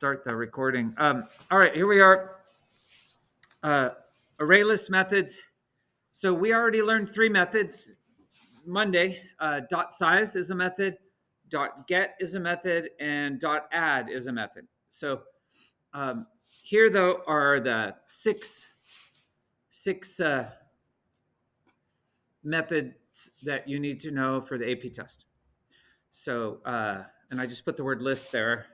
start the recording. All right, here we are. ArrayList methods. So we already learned 3 methods Monday. Dot size is a method, dot get is a method, and dot add is a method. So here, though, are the six methods that you need to know for the AP test. So, and I just put the word list there.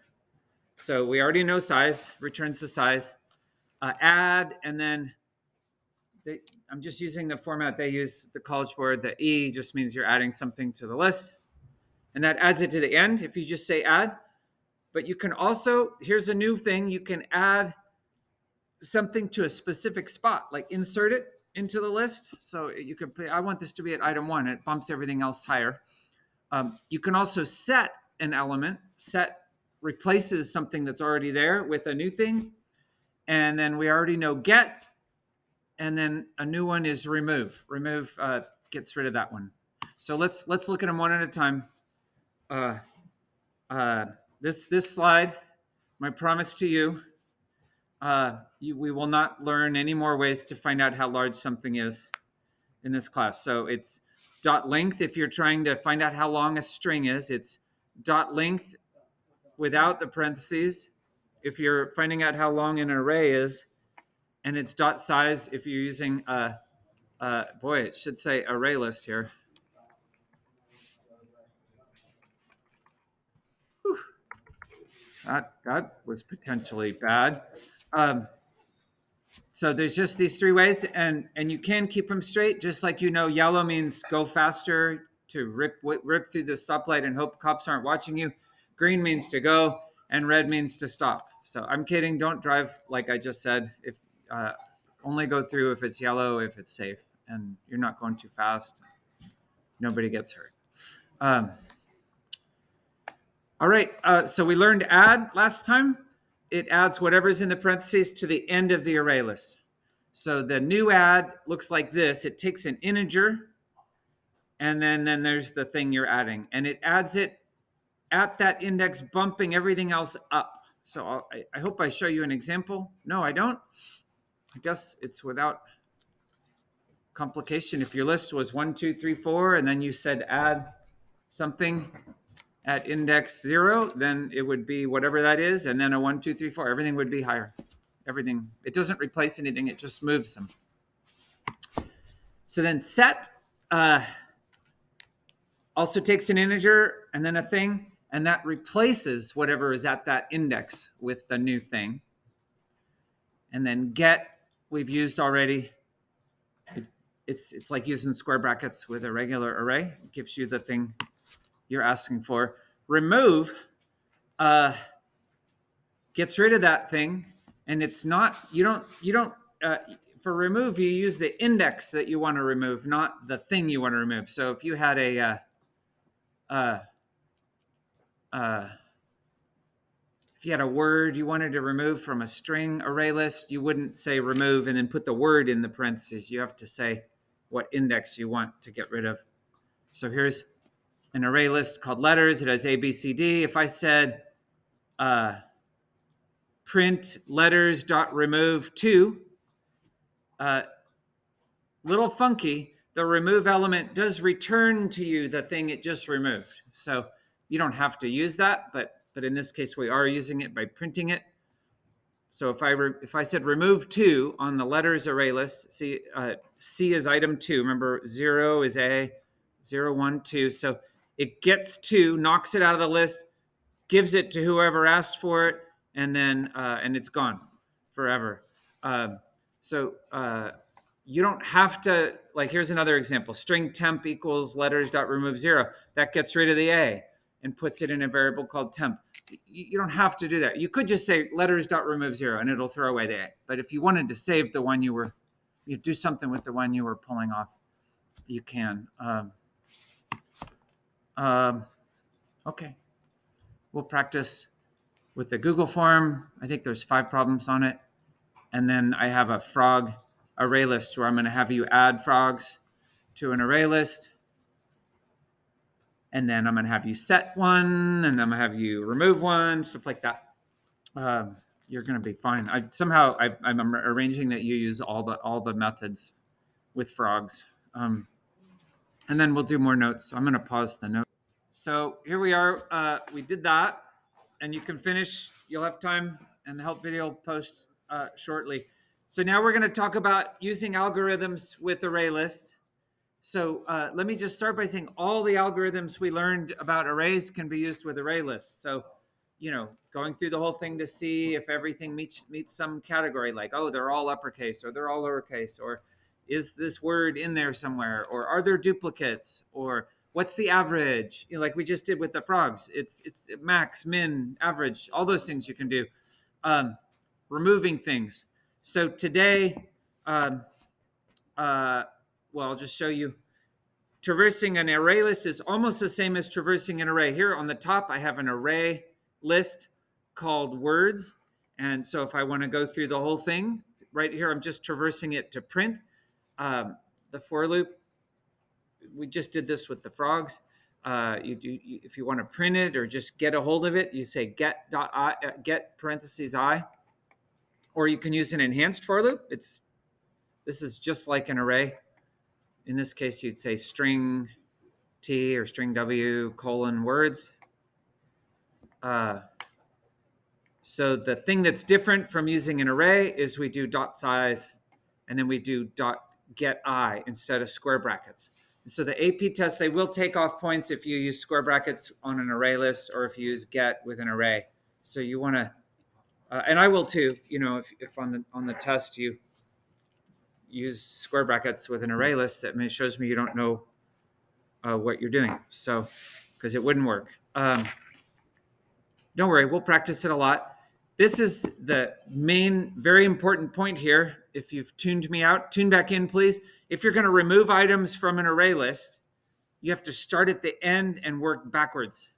So we already know size, returns the size. Add, and then I'm just using the format they use, the College Board. The E just means you're adding something to the list. And that adds it to the end if you just say add. But you can also, here's a new thing, you can add something to a specific spot, like insert it into the list. So you could pay, I want this to be at item 1. It bumps everything else higher. You can also set an element. Set replaces something that's already there with a new thing. And then we already know get. And then a new one is remove. Remove gets rid of that one. So let's look at them one at a time. This slide, my promise to you, we will not learn any more ways to find out how large something is in this class. So it's dot length if you're trying to find out how long a string is. It's dot length without the parentheses if you're finding out how long an array is. And it's dot size if you're using boy, it should say ArrayList here. Whew. That was potentially bad. So there's just these 3 ways, and you can keep them straight, just like yellow means go faster, to rip through the stoplight and hope cops aren't watching you. Green means to go, and red means to stop. So I'm kidding. Don't drive like I just said. If only go through if it's yellow, if it's safe, and you're not going too fast. Nobody gets hurt. All right, so we learned add last time. It adds whatever's in the parentheses to the end of the array list. So the new add looks like this. It takes an integer, and then there's the thing you're adding. And it adds it at that index, bumping everything else up. So I hope I show you an example. No, I don't. I guess it's without complication. If your list was 1, 2, 3, 4, and then you said add something at index 0, then it would be whatever that is, and then a 1, 2, 3, 4. Everything would be higher. Everything. It doesn't replace anything. It just moves them. So then set also takes an integer and then a thing, and that replaces whatever is at that index with the new thing. And then get, we've used already. It's like using square brackets with a regular array. It gives you the thing you're asking for. Remove gets rid of that thing, and it's not, you don't for remove, you use the index that you want to remove, not the thing you want to remove. So if you had if you had a word you wanted to remove from a string array list, you wouldn't say remove and then put the word in the parentheses. You have to say what index you want to get rid of. So here's an array list called letters. It has A, B, C, D. If I said print letters dot remove 2, little funky, the remove element does return to you the thing it just removed. So you don't have to use that, but in this case we are using it by printing it. So if I said remove 2 on the letters array list, see C is item 2. Remember 0 is A, 0, 1, 2. So it gets 2, knocks it out of the list, gives it to whoever asked for it, and then and it's gone forever. So you don't have to, like, here's another example. String temp equals letters dot remove 0. That gets rid of the A and puts it in a variable called temp. You don't have to do that. You could just say letters dot remove 0 and it'll throw away the A. But if you wanted to save the one you do something with the one you were pulling off, you can. Okay. We'll practice with the Google form. I think there's 5 problems on it. And then I have a frog array list where I'm going to have you add frogs to an array list. And then I'm going to have you set one, and I'm going to have you remove one, stuff like that. you're going to be fine. I'm arranging that you use all the methods with frogs. And then we'll do more notes. I'm going to pause the note. So here we are. We did that, and you can finish. You'll have time, and the help video posts shortly. So now we're going to talk about using algorithms with ArrayList. So let me just start by saying all the algorithms we learned about arrays can be used with ArrayList. So, going through the whole thing to see if everything meets some category, like, oh, they're all uppercase or they're all lowercase, or is this word in there somewhere, or are there duplicates, or what's the average? Like we just did with the frogs. It's max, min, average, all those things you can do. Removing things. So today, I'll just show you. Traversing an array list is almost the same as traversing an array. Here on the top, I have an array list called words. And so if I want to go through the whole thing, right here, I'm just traversing it to print. The for loop, we just did this with the frogs. If you want to print it or just get a hold of it, you say get parentheses I, or you can use an enhanced for loop. This is just like an array. In this case, you'd say string T or string W : words. So the thing that's different from using an array is we do dot size, and then we do dot get I instead of square brackets. So the AP test, they will take off points if you use square brackets on an array list or if you use get with an array. So you want to, and I will too. If on the test you use square brackets with an array list, that shows me you don't know what you're doing. So, because it wouldn't work. Don't worry, we'll practice it a lot. This is the main, very important point here. If you've tuned me out, tune back in, please. If you're going to remove items from an array list, you have to start at the end and work backwards.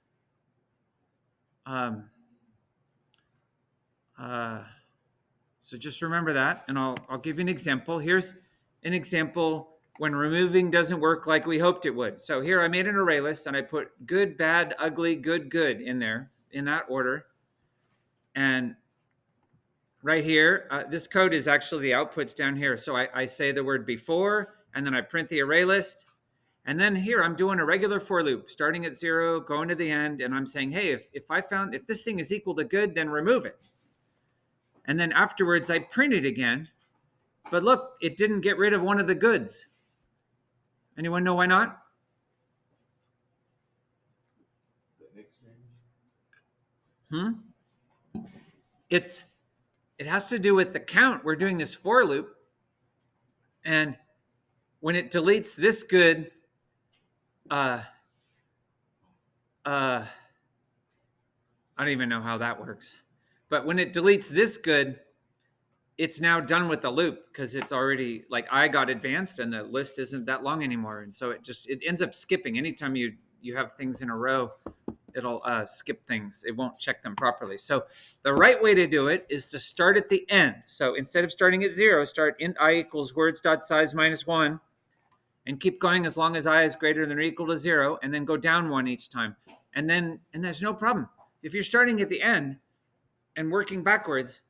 So just remember that, and I'll give you an example. Here's an example when removing doesn't work like we hoped it would. So here I made an array list, and I put good, bad, ugly, good, good in there, in that order. And right here, this code is actually the outputs down here. So I say the word before, and then I print the array list. And then here I'm doing a regular for loop, starting at 0, going to the end, and I'm saying, hey, if this thing is equal to good, then remove it. And then afterwards, I print it again. But look, it didn't get rid of one of the goods. Anyone know why not? It has to do with the count. We're doing this for loop. And when it deletes this good, I don't even know how that works. But when it deletes this good, it's now done with the loop because it's already, like, I got advanced and the list isn't that long anymore. And so it ends up skipping. Anytime you have things in a row, it'll skip things. It won't check them properly. So the right way to do it is to start at the end. So instead of starting at 0, start int I equals words.size -1 and keep going as long as I is greater than or equal to 0, and then go down 1 each time. And there's no problem. If you're starting at the end and working backwards,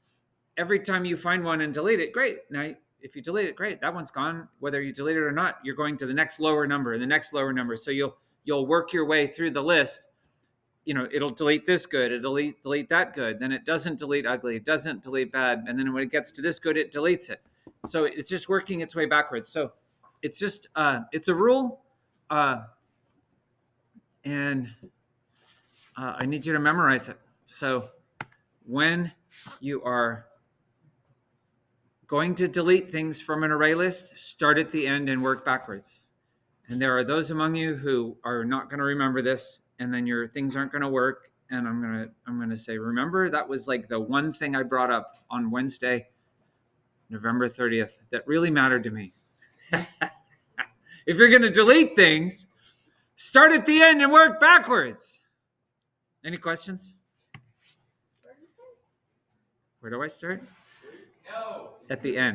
every time you find one and delete it, great. Now, if you delete it, great. That one's gone. Whether you delete it or not, you're going to the next lower number and the next lower number. So you'll work your way through the list. It'll delete this good, it'll delete that good, then it doesn't delete ugly, it doesn't delete bad, and then when it gets to this good, it deletes it. So it's just working its way backwards. So it's just it's a rule, and I need you to memorize it. So when you are going to delete things from an array list, start at the end and work backwards. And there are those among you who are not going to remember this, and then your things aren't going to work. And I'm going to say, remember, that was like the one thing I brought up on Wednesday, November 30th, that really mattered to me. If you're going to delete things, start at the end and work backwards. Any questions? Where do I start? No. At the end.